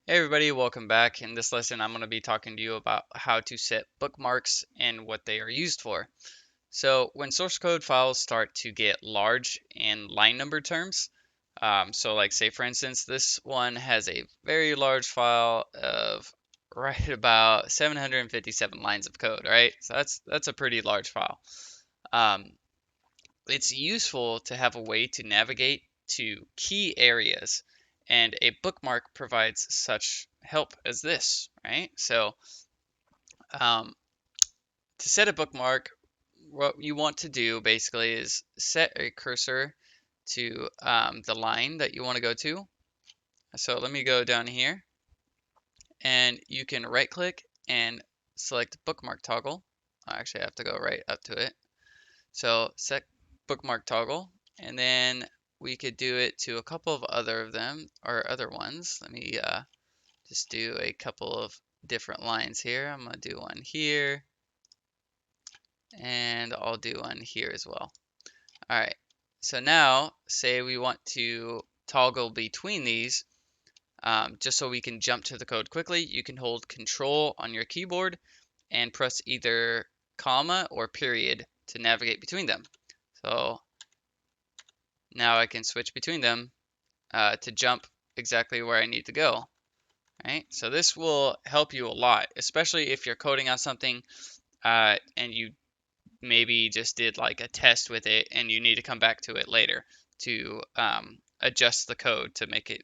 Hey everybody, welcome back. In this lesson, I'm going to be talking to you about how to set bookmarks and what they are used for. So when source code files start to get large in line number terms, so like say for instance, this one has a very large file of right about 757 lines of code, right? So that's a pretty large file. Um, it's useful to have a way to navigate to key areas, and a bookmark provides such help as this, right? So, um, to set a bookmark, what you want to do basically is set a cursor to the line that you want to go to. So let me go down here, and you can right click and select Bookmark Toggle. I actually have to go right up to it. So set Bookmark Toggle, and then we could do it to a couple of other of them, or other ones. Let me just do a couple of different lines here. I'm going to do one here, and I'll do one here as well. All right, so now say we want to toggle between these, just so we can jump to the code quickly, you can hold Control on your keyboard and press either comma or period to navigate between them. So now I can switch between them to jump exactly where I need to go. Right? So this will help you a lot, especially if you're coding on something and you maybe just did like a test with it and you need to come back to it later to adjust the code to make it,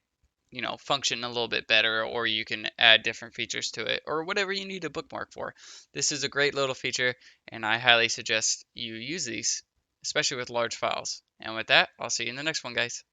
function a little bit better, or you can add different features to it or whatever you need a bookmark for. This is a great little feature and I highly suggest you use these, especially with large files. And with that, I'll see you in the next one, guys.